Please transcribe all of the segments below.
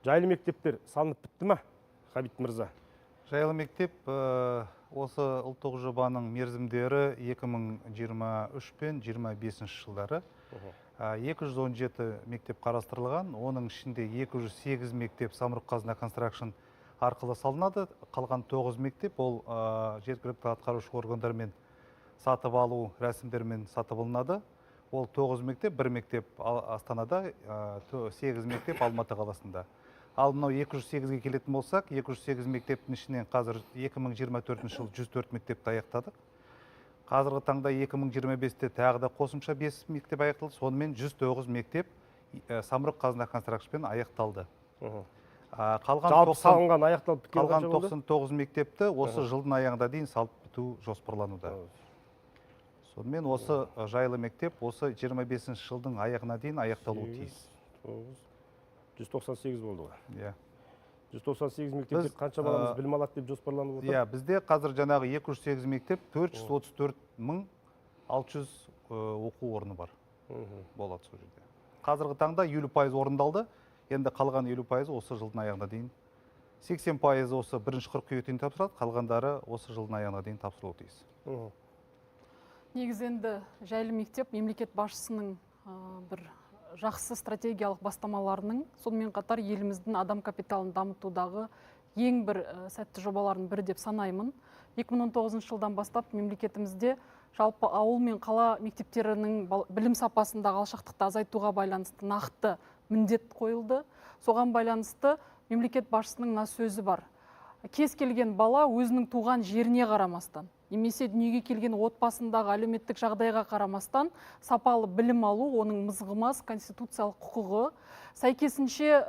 Жайлы мектептер салынып бітті ма, Ғабит мырза? Жайлы мектеп осы ұлттық жобаның мерзімдері 2023 пен 25 жылдары 217 мектеп қарастырылған. Оның ішінде 208 мектеп Самұрық-Қазына Construction арқылы салынады. Қалған 9 мектеп ол жергілікті атқарушы органдармен сатып алу рәсімдермен сатып алынады. Ол 9 мектеп, 1 мектеп Астанада, 8 мектеп Алматы қаласында. Ал мынау 208-ге келетін болсақ, 208 мектептің ішінен қазір 2024 жыл 104 мектепті аяқтадық. Қазіргі таңда 2025-те тағы да қосымша 5 мектеп аяқталды. Сонымен 109 мектеп Самұрық-Қазына Construction аяқталды. Жалпы салынған аяқталып біткен қалған 99 мектепті осы жылдың аяғында дейін салып біту жоспарлануда. Сонымен осы жайлы мектеп осы 25 жылдың аяғына дейін аяқталуы тиіс. 198 болды ғой. 198 мектепте қанша баламыз білім алады деп жоспарланып отыр? Бізде қазір жаңағы 208 мектеп 434.600 оқу орны бар. Болады сол жерде. Қазіргі таңда 50% орындалды. Енді қалған 50% осы жылдың аяғына дейін. 80% осы бірінші қыркүйекке дейін тапсырылады, қалғандары осы жылдың аяғына дейін тапсырылуы тиіс. Негізі енді жайлы мектеп мемлекет басшысының бір жақсы стратегиялық бастамаларының, сонымен қатар еліміздің адам капиталын дамытудағы ең бір сәтті жобалардың бірі деп санаймын. 2019 жылдан бастап мемлекетімізде жалпы ауыл мен қала мектептерінің білім сапасындағы алшақтықты азайтуға байланысты нақты міндет қойылды. Соған байланысты мемлекет басшысының мына сөзі бар. Кез келген бала өзінің туған жеріне қарамастан, немесе дүниеге келген отбасындағы әлеуметтік жағдайға қарамастан сапалы білім алу оның мызғымас конституциялық құқығы. Сәйкесінше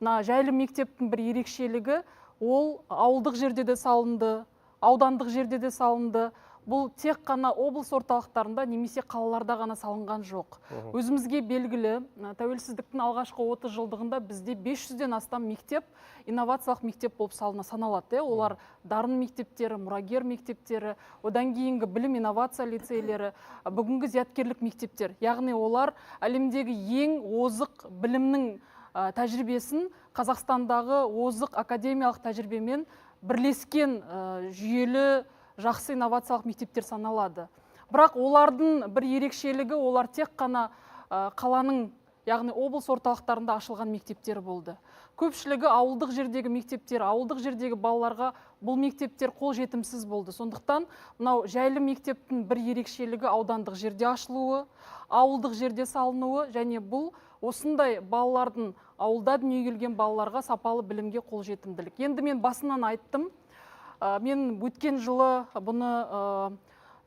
жайлы мектептің бір ерекшелігі ол ауылдық жерде де салынды, аудандық жерде де салынды. Бұл тек қана облыс орталықтарында немесе қалаларда ғана салынған жоқ. Өзімізге белгілі, тәуелсіздіктің алғашқы 30 жылдығында бізде 500-ден астам мектеп инновациялық мектеп болып саналады. Олар дарын мектептері, мұрагер мектептері, одан кейінгі білім инновация лицейлері, бүгінгі зияткерлік мектептер. Яғни олар әлемдегі ең озық білімнің тәжірибесін Қазақстандағы озық академиялық тәжірибемен бірлескен жүйелі жақсы инновациялық мектептер саналады. Бірақ олардың бір ерекшелігі, олар тек қана қаланың, яғни облыс орталықтарында ашылған мектептер болды. Көпшілігі ауылдық жердегі мектептер, ауылдық жердегі балаларға бұл мектептер қол жетімсіз болды. Сондықтан мынау жайлы мектептің бір ерекшелігі аудандық жерде ашылуы, ауылдық жерде салынуы, және бұл осындай балалардың, ауылда дүниеге келген балаларға сапалы білімге қол жетімділік. Енді мен басынан айттым, мен өткен жылы бұны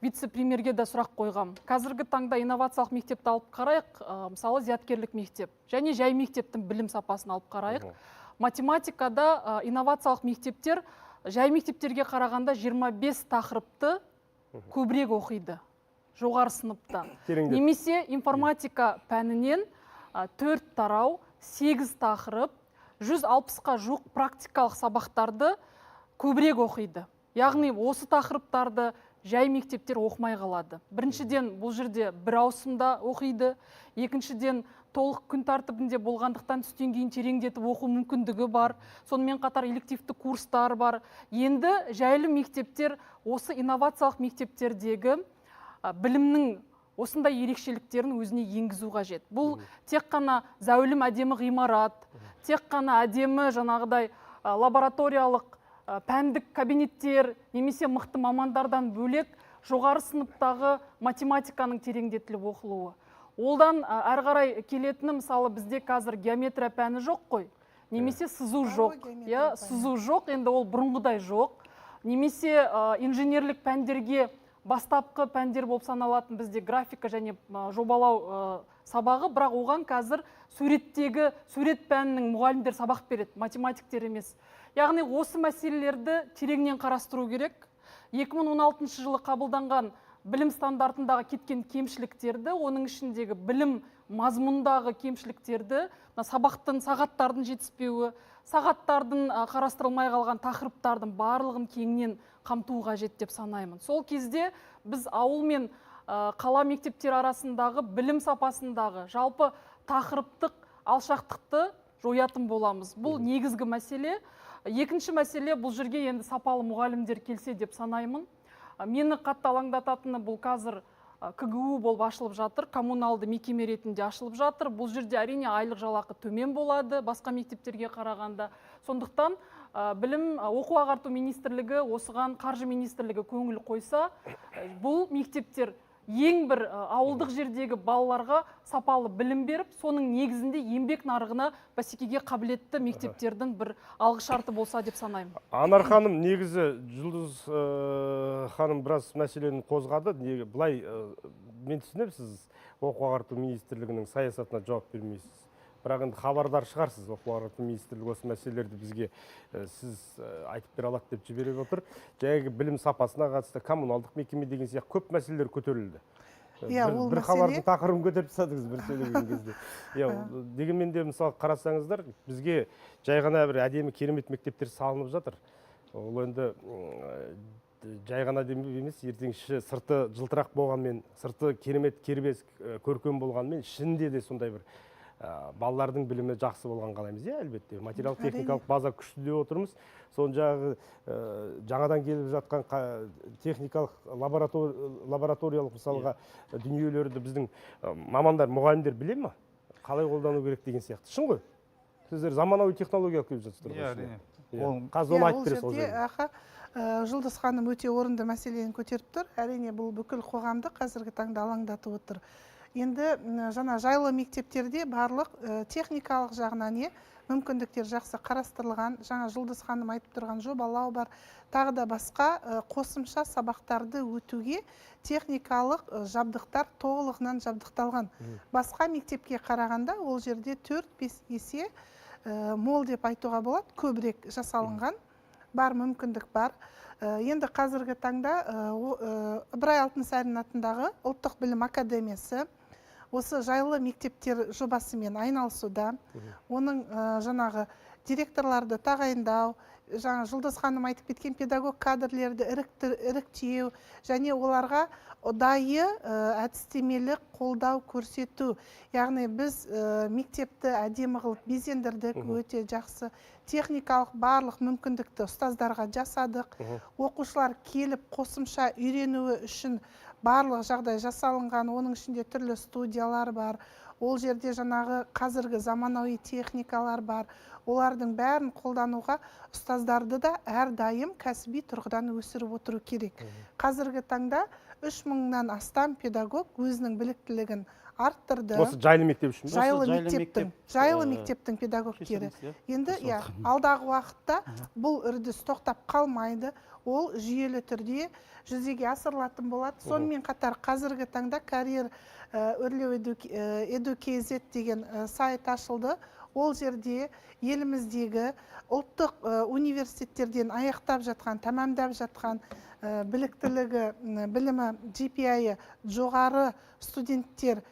вице-премьерге де сұрақ қойғам. Қазіргі таңда инновациялық мектепті алып қарайық, мысалы зияткерлік мектеп және жай мектептің білім сапасын алып қарайық. Математикада инновациялық мектептер жай мектептерге қарағанда 25 тақырыпты көбірек оқиды жоғары сыныпта. Немесе информатика пәнінен 4 тарау, 8 тақырып, 160-қа жуық практикалық сабақтарды көбірек оқиды. Яғни осы тақырыптарды жай мектептер оқымай қалады. Біріншіден бұл жерде бір ауысымда оқиды, екіншіден толық күн тәртібінде болғандықтан түстен кейін тереңдетіп оқу мүмкіндігі бар. Сонымен қатар элективті курстар бар. Енді жайлы мектептер осы инновациялық мектептердегі білімнің осындай ерекшеліктерін өзіне енгізу қажет. Бұл тек қана зәулім әдемі ғимарат, тек қана әдемі жаңағыдай лабораториялық пәндік кабинеттер, немесе мықты мамандардан бөлек жоғары сыныптағы математиканың тереңдетіліп оқылуы. Олдан әрі қарай келетіні, мысалы бізде қазір геометрия пәні жоқ қой, немесе сызу жоқ. Сызу жоқ, енді ол бұрынғыдай жоқ. Немесе инженерлік пәндерге бастапқы пәндер болып саналатын бізде графика және жобалау сабағы, бірақ оған қазір сурет пәнінің мұғалімдер сабақ береді, математиктер емес. Яғни осы мәселелерді тереңнен қарастыру керек. 2016 жылы қабылданған білім стандартындағы кеткен кемшіліктерді, оның ішіндегі білім мазмұндағы кемшіліктерді, сағаттардың жетіспеуі, сағаттардың қарастырылмай қалған тақырыптардың барлығын кеңінен қамту қажет деп санаймын. Сол кезде біз ауыл мен қала мектептер арасындағы білім сапасындағы жалпы тақырыптық алшақтықты жоятын боламыз. Бұл негізгі мәселе. Екінші мәселе, бұл жерге енді сапалы мұғалімдер келсе деп санаймын. Мені қатты алаңдататыны бұл қазір КГУ болып ашылып жатыр, коммуналды мекеме ретінде ашылып жатыр. Бұл жерде әрине айлық жалақы төмен болады басқа мектептерге қарағанда. Сондықтан білім оқу ағарту министрлігі осыған қаржы министрлігі көңіл қойса, бұл мектептер ең бір ауылдық жердегі балаларға сапалы білім беріп, соның негізінде еңбек нарығына бәсекеге қабілетті мектептердің бір алғышарты болса деп санаймын. Анар ханым, негізі Жұлдыз ханым біраз мәселені қозғады. Бұлай мен түсінем, сіз оқу ағарту министрлігінің саясатына жауап бермейсіз. Бірақ енді хабардар шығарсыз, оқу ағарту министрлігі осы мәселелерді бізге сіз айтып бере алады деп жіберіп отыр. Жаңағы білім сапасына қатысты коммуналдық мекеме деген сияқты көп мәселелер көтерілді. Бір хабардың тақырыбын көтеріп тастадыңыз бір сөйлеген кезде. Дегенмен де мысалы қарасаңыздар, бізге жай ғана бір әдемі керемет мектептер салынып жатыр. Ол енді жай ғана емес, ертеңші сырты жылтырақ болғанмен, сырты керемет кербез көркем болғанмен, ішінде де сондай бір балалардың білімі жақсы болған қалаймыз, әлбетте. Материал техникалық база күшті деп отырмыз. Соны жаңадан келіп жатқан техникалық лабораториялық мысалға дүниелерді біздің мамандар, мұғалімдер біле ме? Қалай қолдану керек деген сияқты. Шын ғой? Сіздер заманауи технология келіп жатсыздар. Қазір оны айтып бересіз ол жерде. Жұлдыз ханым өте орынды мәселені көтеріп тұр. Әрине бұл бүкіл қоғамды қазіргі таңда алаңдатып отыр. Енді жаңа жайлы мектептерде барлық техникалық жағынан мүмкіндіктер жақсы қарастырылған. Жаңа Жұлдыз ханым айтып тұрған жобалау бар. Тағы да басқа қосымша сабақтарды өтуге техникалық жабдықтар толығынан жабдықталған. Басқа мектепке қарағанда ол жерде 4-5 есе мол деп айтуға болады, көбірек жасалынған. Бар мүмкіндік бар. Енді қазіргі таңда Ыбырай Алтынсарин атындағы ұлттық білім академиясы осы жайлы мектептер жобасымен айналысуда. Оның жаңағы директорларды тағайындау, жаңа Жұлдыз ханым айтып кеткен педагог кадрлерді іріктеу және оларға ұдайы әдістемелік қолдау көрсету. Яғни біз мектепті әдемі қылып безендірдік, өте жақсы техникалық барлық мүмкіндікті ұстаздарға жасадық. Оқушылар келіп қосымша үйренуі үшін барлық жағдай жасалынған, оның ішінде түрлі студиялар бар. Ол жерде жаңағы қазіргі заманауи техникалар бар. Олардың бәрін қолдануға ұстаздарды да әрдайым кәсіби тұрғыдан өсіріп отыру керек. Қазіргі таңда 3000-нан астам педагог өзінің біліктілігін арттырды. Осы жайлы мектеп үшін? Жайлы мектептің педагогтері. Енді алдағы уақытта бұл үрдіс тоқтап қалмайды. Ол жүйелі түрде жүзеге асырылатын болады. Сонымен қатар қазіргі таңда карьер өрлеу edu.kz деген сайт ашылды. Ол жерде еліміздегі ұлттық университеттерден аяқтап жатқан, тәмамдап жатқан біліктілігі, білімі, GPI жоғары студенттер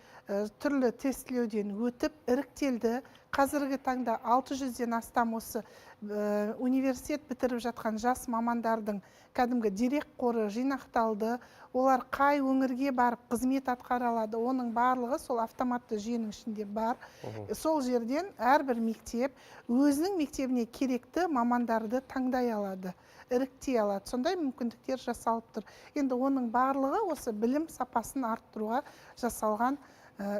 түрлі тестілеуден өтіп іріктелді. Қазіргі таңда 600-ден астам осы университет бітіріп жатқан жас мамандардың кәдімгі дерек қоры жинақталды. Олар қай өңірге барып қызмет атқара алады, оның барлығы сол автоматты жүйенің ішінде бар. Сол жерден әрбір мектеп өзінің мектебіне керекті мамандарды таңдай алады, іріктей алады. Сондай мүмкіндіктер жасалып тұр. Енді оның барлығы осы білім сапасын арттыруға жасалған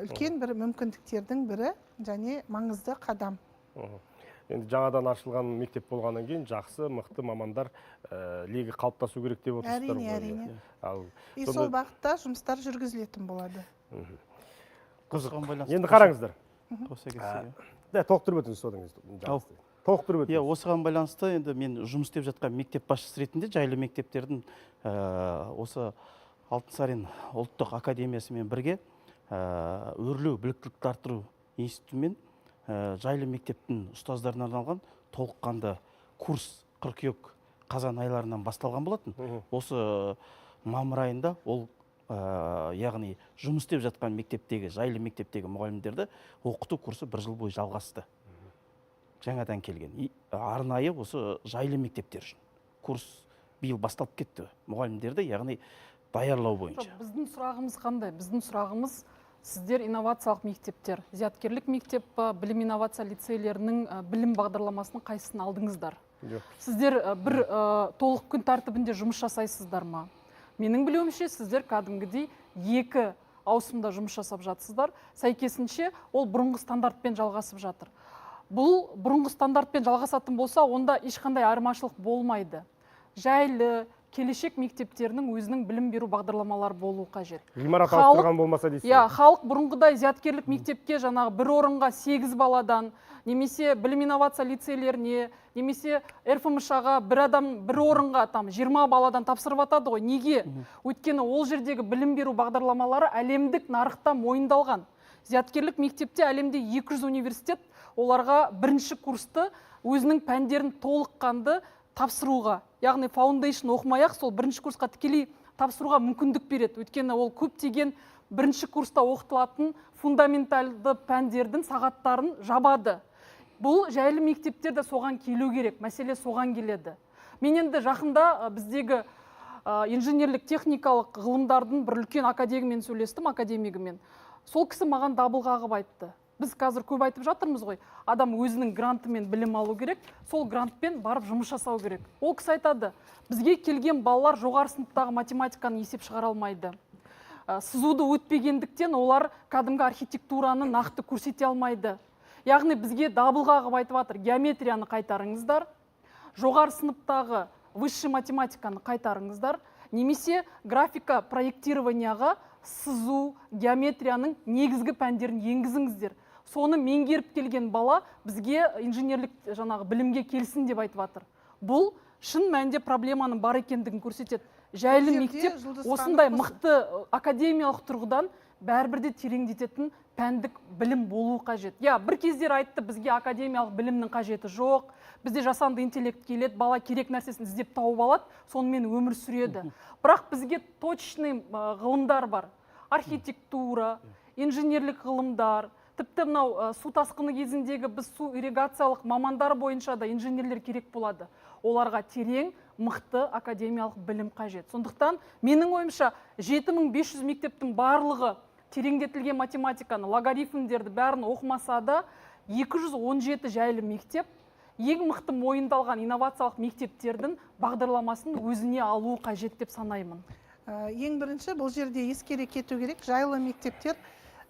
үлкен бір мүмкіндіктердің бірі және маңызды қадам. Енді жаңадан ашылған мектеп болғаннан кейін жақсы, мықты мамандар легі қалыптасу керек деп отырсыздар. Әрине. И сол бағытта жұмыстар жүргізілетін болады. Енді қараңыздар. Толықтырып өтіңіз содан кейін. Толықтырып өтіңіз. Осыған байланысты енді мен жұмыс істеп жатқан мектеп басшысы ретінде жайлы мектептердің осы Алтынсарин ұлттық академиясымен бірге өрлеу біліктілікті арттыру институтымен жайлы мектептің ұстаздарына арналған толыққанды курс қыркүйек қазан айларынан басталған болатын. Осы мамыр айында ол яғни жұмыс істеп жатқан мектептегі, жайлы мектептегі мұғалімдерді оқыту курсы 1 жыл бойы жалғасты. Жаңадан келген. Арнайы осы жайлы мектептер үшін курс биыл басталып кетті. Мұғалімдерді, яғни даярлау бойынша. Біздің сұрағымыз қандай? Біздің сұрағымыз сіздер инновациялық мектептер, зияткерлік мектеп па, білім инновация лицейлерінің білім бағдарламасының қайсысын алдыңыздар? Сіздер бір толық күн тәртібінде жұмыс жасайсыздар ма? Менің білуімше сіздер кәдімгідей 2 ауысымда жұмыс жасап жатсыздар. Сәйкесінше ол бұрынғы стандартпен жалғасып жатыр. Бұл бұрынғы стандартпен жалғасатын болса, онда ешқандай айырмашылық болмайды. Жайлы, келешек мектептерінің өзінің білім беру бағдарламалары болуы қажет. Ғимарат ауыстырған болмаса дейсіз? Иә, халық бұрынғыдай зияткерлік мектепке жаңағы бір орынға 8 баладан, немесе білім инновация лицейлеріне, немесе РФМШ-ға бір адам бір орынға 20 баладан тапсырып атады ғой. Неге? Өйткені ол жердегі білім беру бағдарламалары әлемдік нарықта мойындалған. Зияткерлік мектепте әлемде 200 университет оларға бірінші курсты өзінің пәндерін толыққанды тапсыруға, яғни фаундейшн оқымай-ақ сол бірінші курсқа тікелей тапсыруға мүмкіндік береді. Өйткені ол көптеген бірінші курста оқытылатын фундаменталды пәндердің сағаттарын жабады. Бұл жайлы мектептерде соған келу керек, мәселе соған келеді. Мен енді жақында біздегі инженерлік техникалық ғылымдардың бір үлкен академигімен сөйлестім, академигімен. Сол кісі маған дабыл қағып айтты. Біз қазір көп айтып жатырмыз ғой, адам өзінің грантымен білім алу керек, сол грантпен барып жұмыс жасау керек. Ол кісі айтады, бізге келген балалар жоғары сыныптағы математиканы есеп шығара алмайды. Сызуды өтпегендіктен олар кәдімгі архитектураны нақты көрсете алмайды. Яғни бізге дабыл қағып айтып жатыр, геометрияны қайтарыңыздар, жоғары сыныптағы высший математиканы қайтарыңыздар, немесе графика проектированияға сызу, геометрияның негізгі пәндерін енгізіңіздер. Соны меңгеріп келген бала бізге инженерлік білімге келсін деп айтып жатыр. Бұл шын мәнінде проблеманың бар екендігін көрсетеді. Жайлы мектеп осындай мықты академиялық тұрғыдан бәрібірде тереңдететін пәндік білім болуы қажет. Я, бір кездер айтты, бізге академиялық білімнің қажеті жоқ, бізде жасанды интеллект келеді, бала керек нәрсесін іздеп тауып алады, сонымен өмір сүреді. Бірақ бізге точный ғылымдар бар. Архитектура, инженерлік ғылымдар, тіпті мынау су тасқыны кезіндегі біз су ирригациялық мамандар бойынша да инженерлер керек болады. Оларға терең, мықты академиялық білім қажет. Сондықтан менің ойымша 7500 мектептің барлығы тереңдетілген математиканы, логарифмдерді бәрін оқымаса да 217 жайлы мектеп ең мықты мойындалған инновациялық мектептердің бағдарламасын өзіне алу қажет деп санаймын. Ең бірінші бұл жерде ескере кету керек, жайлы мектептер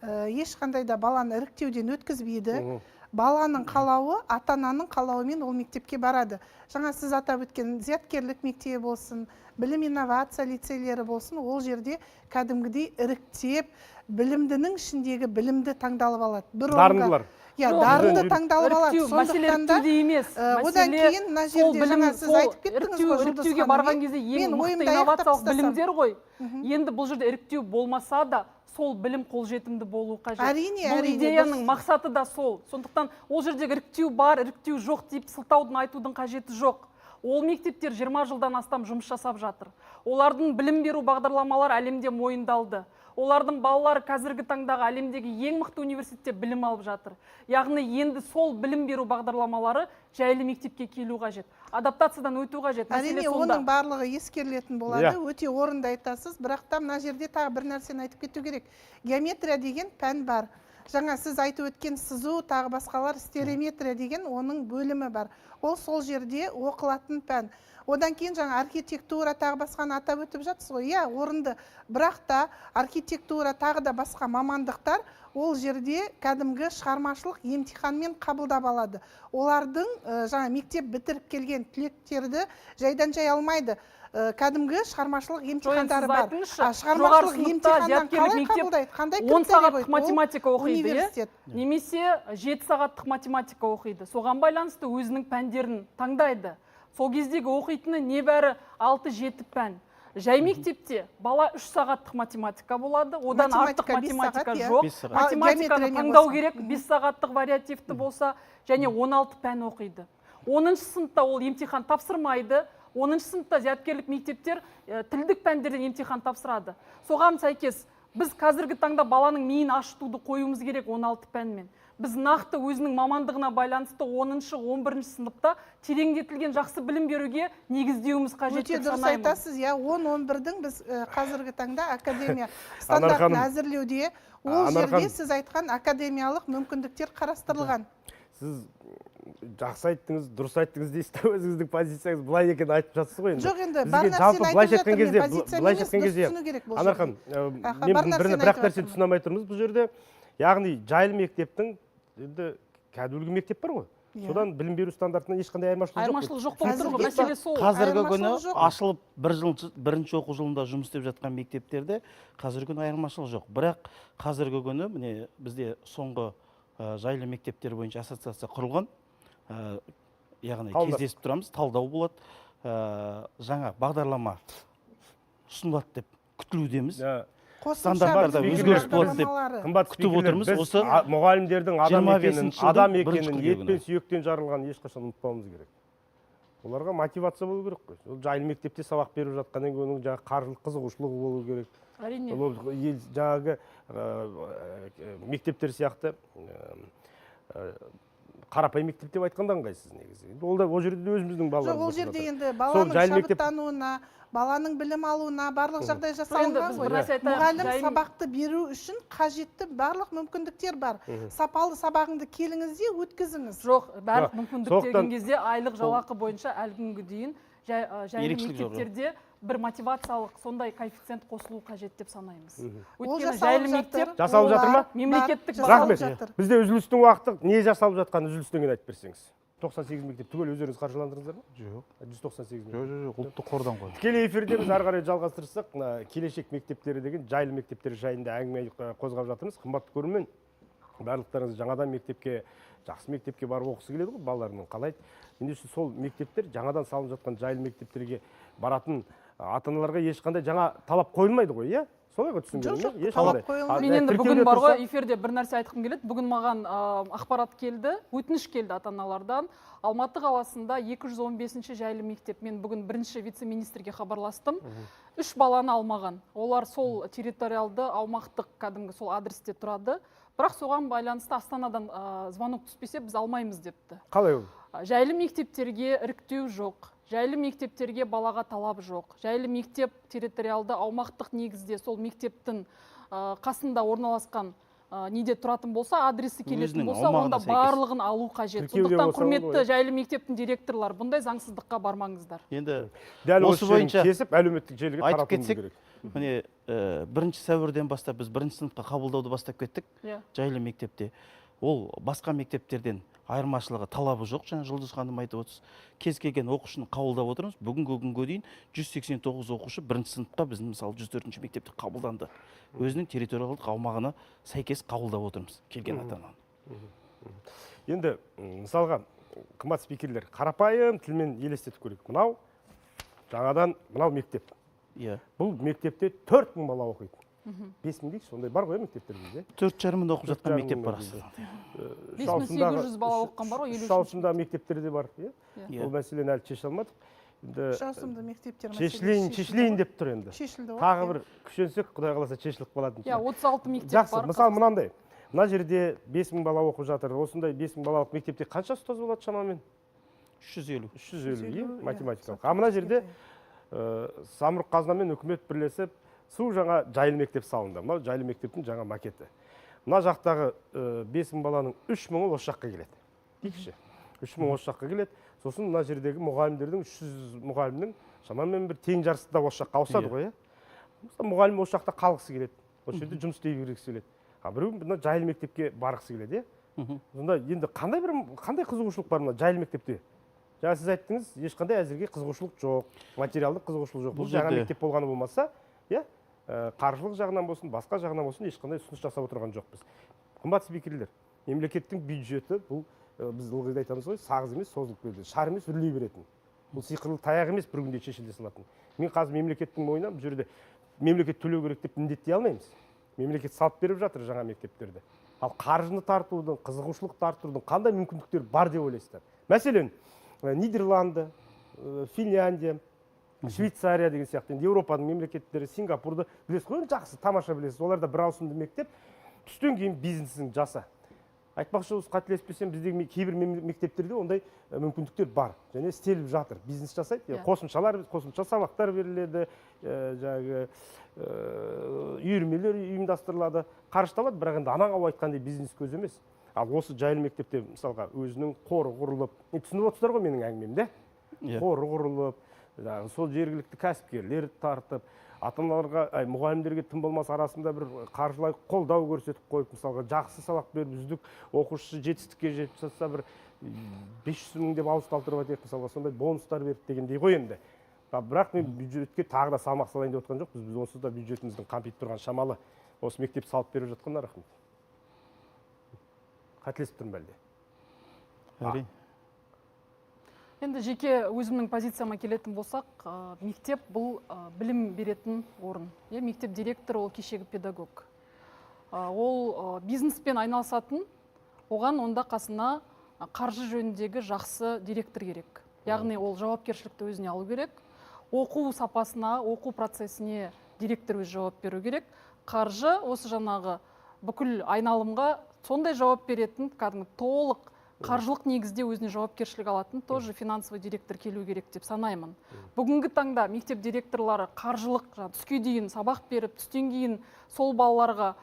ешқандай да баланы іріктеуден өткізбейді. Баланың қалауы, ата-ананың қалауымен ол мектепке барады. Жаңа сіз атап өткен зияткерлік мектебі болсын, білім инновация лицейлері болсын, ол жерде кәдімгідей іріктеп, білімдінің ішіндегі білімді таңдалып алады. Дарындылар. Иә, дарынды таңдалып алады. Сондықтан да одан кейін мына жерде жаңа сіз айтып кеттіңіз ғой, іріктеуге барған кезде ең мықты инновациялық білімдер ғой. Енді бұл жерде іріктеу болмаса да сол білім қолжетімді болу қажет. Әрине, бұл идеяның мақсаты да сол. Сондықтан ол жердегі іріктеу бар, іріктеу жоқ deyip сылтаудың айтудың қажеті жоқ. Ол мектептер 20 жылдан астам жұмыс жасап жатыр. Олардың білім беру бағдарламалары әлемде мойындалды. Олардың балалары қазіргі таңдағы әлемдегі ең мықты университетте білім алып жатыр. Яғни енді сол білім беру бағдарламалары жайлы мектепке келу қажет. Адаптациядан өту қажет. Әрине, оның барлығы ескерілетін болады. Өте орынды айтасыз. Бірақ та мына жерде тағы бір нәрсені айтып кету керек. Геометрия деген пән бар. Жаңа сіз айтып өткен сызу, тағы басқалар, стереометрия деген оның бөлімі бар. Ол сол жерде оқылатын пән. Одан кейін жаңа архитектура тағы басқаны атап өтіп жатсыз ғой. Иә, орынды. Бірақ та архитектура тағы да басқа мамандықтар ол жерде кәдімгі шығармашылық емтиханмен қабылдап алады. Олардың жаңа мектеп бітіріп келген түлектерді жайдан жай алмайды. Кәдімгі шығармашылық емтихандары бар. Шығармашылық емтиханнан қалай қабылдайды? Қандай 10 сағаттық математика оқиды, немесе 7 сағаттық математика оқиды. Соған байланысты өзінің пәндерін таңдайды. Сол кездегі оқитыны небәрі 6-7 пән. Жай мектепте бала 3 сағаттық математика болады, одан артық математика жоқ. Математиканы таңдау керек, 5 сағаттық вариативті болса, және 16 пән оқиды. 10-шы сыныпта ол емтихан тапсырмайды. 10-шы сыныпта зияткерлік мектептер тілдік пәндерден емтихан тапсырады. Соған сәйкес біз қазіргі таңда баланың миын ашытуды қоюымыз керек 16 пәнмен. біз нақты өзінің мамандығына байланысты 10-11 сыныпта тереңдетілген жақсы білім беруге негіздеуіміз қажет өте деп дұрыс санаймын. айтасыз, иә, 10-11-дің біз қазіргі таңда академия стандартын әзірлеуде, ол жерде сіз айтқан академиялық мүмкіндіктер қарастырылған. Сіз жақсы айттыңыз, дұрыс айттыңыз дейсіз, өзіңіздің позицияңыз былай екенін айтып жатсыз ғой енді. Жоқ, енді бар нәрсені айтып жатырмын, позициям емес, дұрыс түсіну керек бұл жерде. Анархан, мен бір нәрсе түсіне алмай тұрмыз бұл жерде. Яғни жайлы мектептің енді кәдімгі мектеп бар ғой. Содан білім беру стандартынан ешқандай айырмашылық жоқ. Айырмашылық жоқ болып тұр ғой, мәселе сол. Қазіргі күні ашылып бірінші оқу жылында жұмыс істеп жатқан мектептерде қазіргі күні айырмашылық жоқ. Бірақ қазіргі күні міне бізде соңғы жайлы мектептер бойынша ассоциация құрылған. Яғни кездесіп тұрамыз, талдау болады. Жаңа бағдарлама ұсынылады деп күтілудеміз. Стандарттарда өзгеріс болады деп күтіп отырмыз. Осы мұғалімдердің адам екенін, ет пен сүйектен жарылған ешқашан ұмытпауымыз керек. Оларға мотивация болу керек қой. Ол жайлы мектепте сабақ беріп жатқаннан кейін оның жаңағы қаржылық қызығушылығы болу керек. Әрине. Жаңағы мектептер сияқты қарапайым мектеп деп айтқанда ыңғайсыз негізі. Ол жерде өзіміздің балаларымыз. Жоқ, ол жерде енді баланың шабыттануына, баланың білім алуына барлық жағдай жасалынған ғой. Мұғалім сабақты беру үшін қажетті барлық мүмкіндіктер бар. Сапалы сабағыңды келіңіз де өткізіңіз. Жоқ, барлық мүмкіндік деген кезде айлық жалақы бойынша әлі күнге дейін жайлы мектептерде бір мотивациялық сондай коэффициент қосылу қажет деп санаймыз. Өйткені жайлы мектеп жасалып жатыр ма? Мемлекеттік рахмет. Бізде үзілістің уақыты не жасалып жатқанын үзілістен кейін айтып берсеңіз. 98 мектеп түгел өздеріңіз қаржыландырдыңыздар ма? Жоқ. 198 мектеп. Жоқ, ұлттық қордан ғой. Тікелей эфирде біз ары қарай жалғастырсақ, келешек мектептері деген жайлы мектептер жайында әңгіме қозғап жатырмыз. Қымбатты көрермен, барлықтарыңыз жаңадан мектепке, жақсы мектепке барып оқысы келеді ғой, балаларының қалайды. Ендеше сол мектептер жаңадан салынып жатқан жайлы мектептерге баратын ата-аналарға ешқандай жаңа талап қойылмайды ғой, иә? Солай ғой түсінгенім, иә? Талап қойылмайды. Мен енді бүгін бар ғой, эфирде бір нәрсе айтқым келеді. Бүгін маған ақпарат келді, өтініш келді ата-аналардан. Алматы қаласында 215-ші жайлы мектеп. Мен бүгін бірінші вице-министрге хабарластым. 3 баланы алмаған. Олар сол территориалды аумақтық кәдімгі сол адресте тұрады. Бірақ соған байланысты Астанадан звонок түспесе біз алмаймыз депті. Қалай ол? Жайлы мектептерге іріктеу жоқ. Жайлы мектептерге балаға талап жоқ. Жайлы мектеп территориалды аумақтық негізде сол мектептің қасында орналасқан неде тұратын болса, адресі келетін болса, онда барлығын алу қажет. Сондықтан құрметті жайлы мектептің директорлар, бұндай заңсыздыққа бармаңыздар. Енді дәл осы бойынша кесіп әлеуметтік желіге таратуымыз керек. Міне 1 сәуірден бастап біз 1 сыныпқа қабылдауды бастап кеттік жайлы мектепте. Ол басқа мектептерден айырмашылығы талабы жоқ, жаңа Жұлдыз ханым айтып отырсыз. Кез келген оқушыны қабылдап отырмыз. Бүгінгі күнге дейін 189 оқушы 1 сыныпқа біздің мысалы 104-ші мектепте қабылданды. Өзінің территориалдық аумағына сәйкес қабылдап отырмыз келген ата-ананы. Енді мысалға қымбат спикерлер қарапайым тілмен елестетіп көрейік. Мынау жаңадан мынау мектеп. Бұл мектепте 4000 бала оқиды. 5000 дейік, сондай бар ғой мектептерімізде. 4,5 оқып жатқан мектеп бар Астанада. 5800 бала оқыған бар ғой, 3 ауысымдағы мектептерде бар. Ол мәселені әлі шеше алмадық. 3 ауысымды мектептер шешілейін деп тұр енді. Тағы бір күшенсек, Құдай қаласа шешіліп қалатын. 36 мектеп бар. Жақсы, мысалы мынандай. Мына жерде 5000 бала оқып жатыр. Осындай 5000 балалық мектепте қанша ұстаз болады шамамен? 350, математикалық. А мына жерде самұрық қазына мен үкімет бірлесіп су жаңа жайлы мектеп салынды. Мына жайлы мектептің жаңа макеті. Мына жақтағы 5000 баланың 3000-і осы жаққа келеді. Дейікші. 3000 осы жаққа келеді. Сосын мына жердегі мұғалімдердің 300 мұғалімнің шамамен бір тең жарысында осы жаққа ауысады ғой, мұғалім осы жақта қалғысы келеді. Осы жерде жұмыс істей бергісі келеді. Біреу мына жайлы мектепке барғысы келеді, сонда енді қандай қызығушылық бар мына жайлы мектепте? Жаңа сіз айттыңыз, ешқандай әзірге қызығушылық жоқ, материалдық қызығушылық жоқ. Бұл жаңа мектеп болғаны болмаса, қаржылық жағынан болсын, басқа жағынан болсын, ешқандай ұсыныс жасап отырған жоқпыз. Қымбат спикерлер, мемлекеттің бюджеті бұл біз ылғи айтамыз ғой, сағыз емес, созылып келеді, шар емес, үрлей беретін. Бұл сиқырлы таяқ емес, бір күнде шешіле салатын. Мен қазір мемлекеттің мойнына бұл жерде мемлекет төлеу керек деп міндеттей алмаймыз. Мемлекет салып беріп жатыр жаңа мектептерді. Ал қаржыны тартудың, қызығушылық тартудың қандай мүмкіндіктер бар деп ойлайсыздар? Мәселен, Нидерланды, Финляндия, Швейцария деген сияқты, Еуропаның мемлекеттері, Сингапурды білесіз ғой, жақсы, тамаша білесіз. Оларда бір ауысымды мектеп, түстен кейін бизнесін жаса. Айтпақшы, осы қателеспесем, біздегі кейбір мектептерде ондай мүмкіндіктер бар және істеліп жатыр. Бизнес жасайды, қосымша сабақтар беріледі, жаңағы үйірмелер ұйымдастырылады, қарышталады, бірақ енді анаңа айтқандай бизнес көз емес. Ал осы жайлы мектепте мысалға өзінің қоры құрылып, түсініп отырсыздар ғой менің әңгімемде? Қоры құрылып, сол жергілікті кәсіпкерлер тартып, ата-аналарға, мұғалімдерге тым болмаса арасында бір қаржылай қолдау көрсетіп қойып, мысалға жақсы сабақ беріп, үздік оқушысы жетістікке жетіп жатса, бір 500 мың деп ауыстырып айтайық, мысалға сондай бонустар беріп дегендей ғой енді. Бірақ мен бюджетке тағы да салмақ салайын деп отқан жоқпыз. Біз онсыз да бюджетіміздің қамтып тұрған шамалы осы мектеп салып беріп жатқанына рахмет. Қателесіп тұрмын әлде? Әрине. Енді жеке өзімнің позицияма келетін болсақ, мектеп бұл білім беретін орын. Мектеп директоры ол кешегі педагог. Ол бизнеспен айналысатын, оған онда қасына қаржы жөніндегі жақсы директор керек. Яғни ол жауапкершілікті өзіне алу керек. Оқу сапасына, оқу процесіне директор өз жауап беру керек. Қаржы осы жаңағы бүкіл айналымға сондай жауап беретін, кәдімгі толық қаржылық негізде өзіне жауапкершілік алатын тоже финансовый директор келу керек деп санаймын. Бүгінгі таңда мектеп директорлары қаржылық түске дейін сабақ беріп, түстен кейін сол балаларға